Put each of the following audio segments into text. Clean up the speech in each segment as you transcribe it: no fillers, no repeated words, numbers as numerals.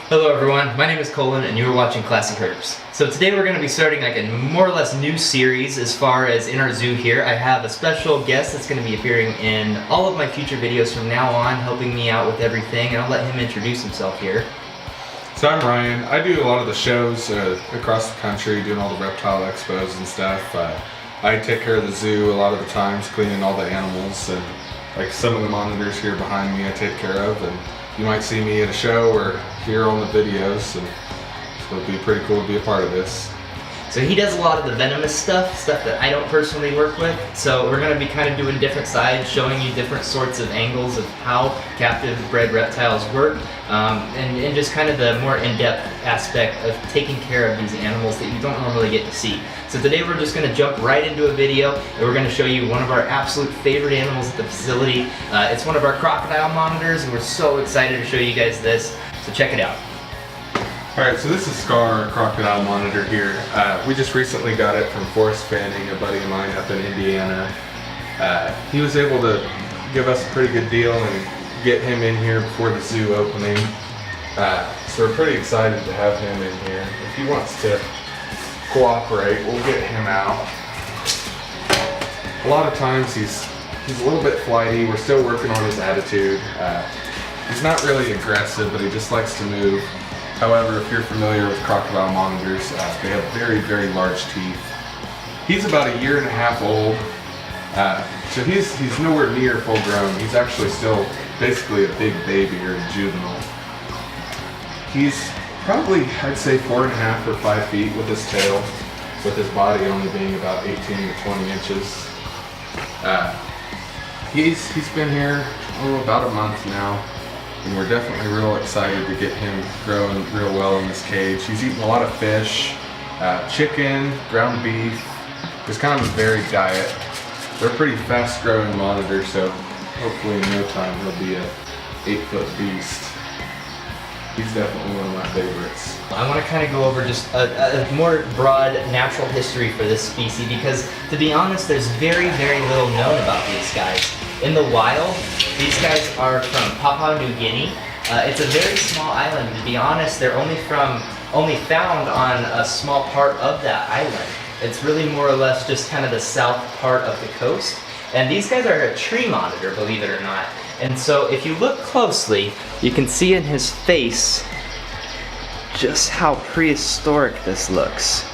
Hello everyone, my name is Colin and you are watching ClassyHerps. So today we're going to be starting like a more or less new series as far as in our zoo here. I have a special guest that's going to be appearing in all of my future videos from now on, helping me out with everything, and I'll let him introduce himself here. So I'm Ryan. I do a lot of the shows across the country, doing all the reptile expos and stuff. I take care of the zoo a lot of the times, cleaning all the animals, and like some of the monitors here behind me I take care of, and you might see me at a show or here on the videos, and so it'll be pretty cool to be a part of this. So he does a lot of the venomous stuff that I don't personally work with. So we're going to be kind of doing different sides, showing you different sorts of angles of how captive bred reptiles work, and just kind of the more in-depth aspect of taking care of these animals that you don't normally get to see. So today we're just going to jump right into a video, and we're going to show you one of our absolute favorite animals at the facility. It's one of our crocodile monitors, and we're so excited to show you guys this. So check it out. Alright, so this is Scar, our crocodile monitor here. We just recently got it from Forest Fanning, a buddy of mine up in Indiana. He was able to give us a pretty good deal and get him in here before the zoo opening. So we're pretty excited to have him in here. If he wants to cooperate, we'll get him out. A lot of times he's a little bit flighty. We're still working on his attitude. He's not really aggressive, but he just likes to move. However, if you're familiar with crocodile monitors, they have very, very large teeth. He's about 1.5 years old, so he's nowhere near full grown. He's actually still basically a big baby or a juvenile. He's probably, I'd say, 4.5 or 5 feet with his tail, with his body only being about 18 to 20 inches. He's been here about a month now. And we're definitely real excited to get him growing real well in this cage. He's eating a lot of fish, chicken, ground beef. It's kind of a varied diet. They're a pretty fast growing monitor, so hopefully in no time he'll be a 8-foot beast. He's definitely one of my favorites. I want to kind of go over just a more broad natural history for this species because, to be honest, there's very, very little known about these guys. In the wild, these guys are from Papua New Guinea. It's a very small island. To be honest, they're only found on a small part of that island. It's really more or less just kind of the south part of the coast. And these guys are a tree monitor, believe it or not. And so if you look closely, you can see in his face just how prehistoric this looks.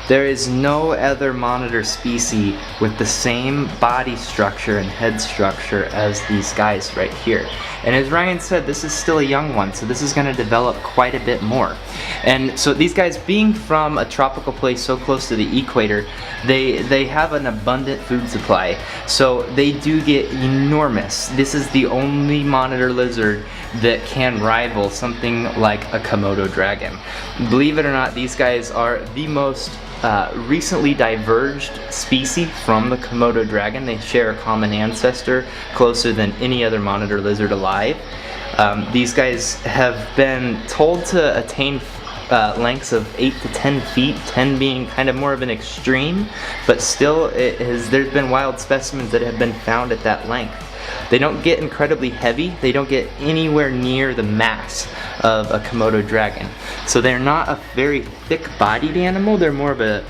There is no other monitor species with the same body structure and head structure as these guys right here. And as Ryan said, this is still a young one, so this is going to develop quite a bit more. And so these guys, being from a tropical place so close to the equator, they have an abundant food supply. So they do get enormous. This is the only monitor lizard that can rival something like a Komodo dragon. Believe it or not, these guys are the most recently diverged species from the Komodo dragon. They share a common ancestor closer than any other monitor lizard alive. These guys have been told to attain lengths of 8 to 10 feet, 10 being kind of more of an extreme, but still there's been wild specimens that have been found at that length. They don't get incredibly heavy. They don't get anywhere near the mass of a Komodo dragon. So they're not a very thick-bodied animal. They're more of a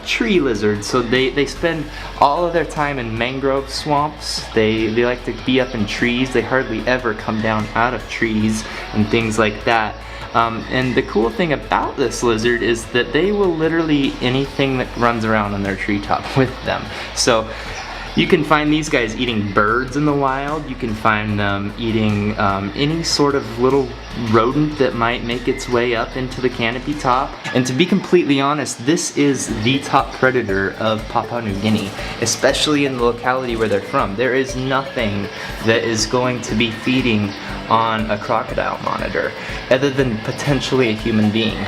tree lizard. So they spend all of their time in mangrove swamps. They like to be up in trees. They hardly ever come down out of trees and things like that. And the cool thing about this lizard is that they will literally eat anything that runs around on their treetop with them. So you can find these guys eating birds in the wild. You can find them eating any sort of little rodent that might make its way up into the canopy top. And to be completely honest, this is the top predator of Papua New Guinea, especially in the locality where they're from. There is nothing that is going to be feeding on a crocodile monitor other than potentially a human being.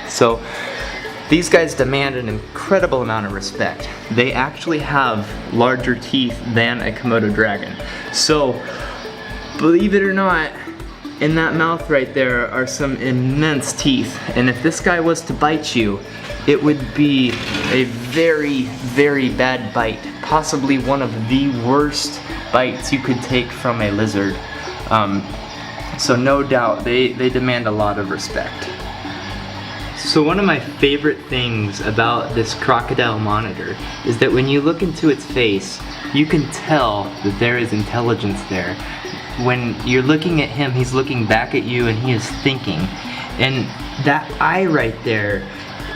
So these guys demand an incredible amount of respect. They actually have larger teeth than a Komodo dragon. So, believe it or not, in that mouth right there are some immense teeth. And if this guy was to bite you, it would be a very, very bad bite. Possibly one of the worst bites you could take from a lizard. So no doubt, they demand a lot of respect. So one of my favorite things about this Crocodile Monitor is that when you look into its face, you can tell that there is intelligence there. When you're looking at him, he's looking back at you and he is thinking. And that eye right there,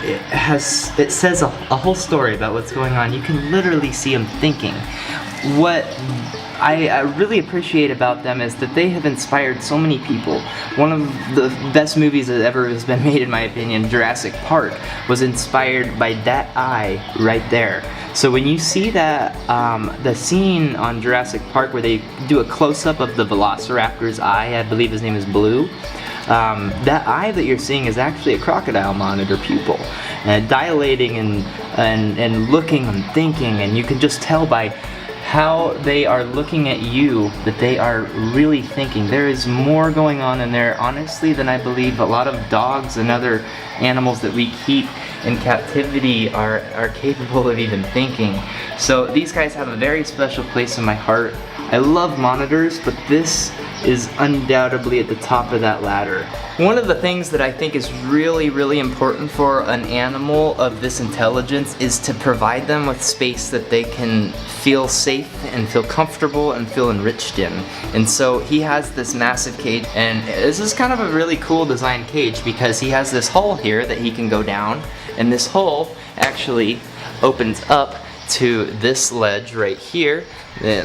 it says a whole story about what's going on. You can literally see him thinking. What I really appreciate about them is that they have inspired so many people. One of the best movies that ever has been made, in my opinion, Jurassic Park, was inspired by that eye right there. So when you see that, the scene on Jurassic Park where they do a close-up of the Velociraptor's eye, I believe his name is Blue, that eye that you're seeing is actually a Crocodile Monitor pupil, dilating and looking and thinking, and you can just tell by how they are looking at you that they are really thinking. There is more going on in there, honestly, than I believe a lot of dogs and other animals that we keep in captivity are capable of even thinking. So these guys have a very special place in my heart. I love monitors, but this is undoubtedly at the top of that ladder. One of the things that I think is really, really important for an animal of this intelligence is to provide them with space that they can feel safe and feel comfortable and feel enriched in. And so he has this massive cage, and this is kind of a really cool design cage because he has this hole here that he can go down, and this hole actually opens up to this ledge right here.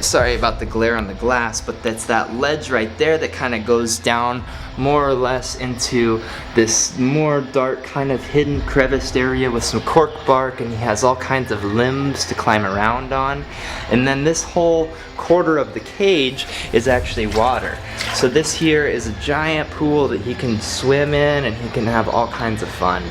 Sorry about the glare on the glass, but that's that ledge right there that kind of goes down more or less into this more dark kind of hidden creviced area with some cork bark, and he has all kinds of limbs to climb around on. And then this whole quarter of the cage is actually water. So this here is a giant pool that he can swim in and he can have all kinds of fun.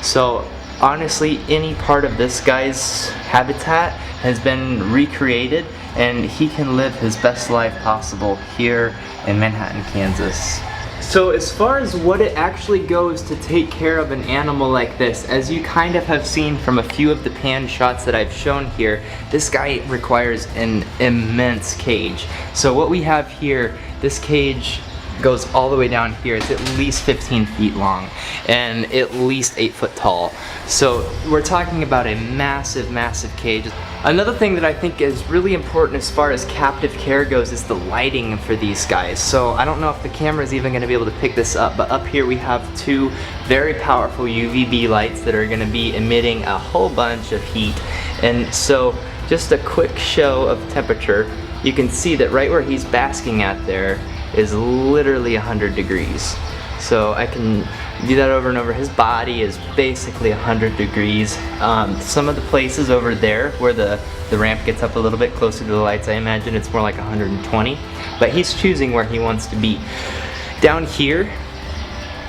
So honestly, any part of this guy's habitat has been recreated, and he can live his best life possible here in Manhattan, Kansas. So as far as what it actually goes to take care of an animal like this, as you kind of have seen from a few of the pan shots that I've shown here, this guy requires an immense cage. So what we have here, this cage goes all the way down here. It's at least 15 feet long and at least 8 foot tall. So we're talking about a massive, massive cage. Another thing that I think is really important as far as captive care goes is the lighting for these guys. So I don't know if the camera is even going to be able to pick this up, but up here we have two very powerful UVB lights that are going to be emitting a whole bunch of heat. And so just a quick show of temperature, you can see that right where he's basking at there is literally 100 degrees. So I can do that over and over. His body is basically 100 degrees. Some of the places over there where the ramp gets up a little bit closer to the lights, I imagine it's more like 120. But he's choosing where he wants to be. Down here,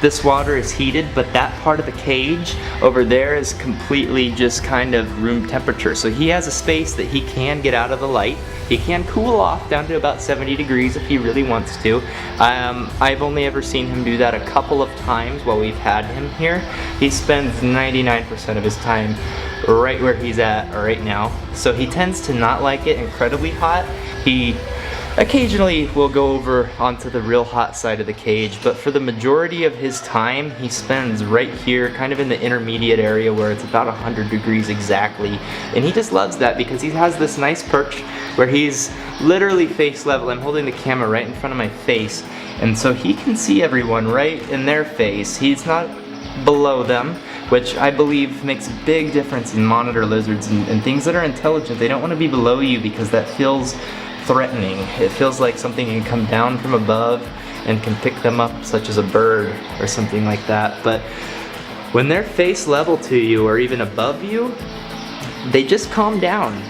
this water is heated, but that part of the cage over there is completely just kind of room temperature. So he has a space that he can get out of the light. He can cool off down to about 70 degrees if he really wants to. I've only ever seen him do that a couple of times while we've had him here. He spends 99% of his time right where he's at right now. So he tends to not like it incredibly hot. He occasionally will go over onto the real hot side of the cage, but for the majority of his time he spends right here, kind of in the intermediate area where it's about 100 degrees exactly. And he just loves that because he has this nice perch where he's literally face level. I'm holding the camera right in front of my face, and so he can see everyone right in their face. He's not below them, which I believe makes a big difference in monitor lizards and things that are intelligent. They don't want to be below you because that feels threatening. It feels like something can come down from above and can pick them up, such as a bird or something like that. But when they're face level to you or even above you, they just calm down.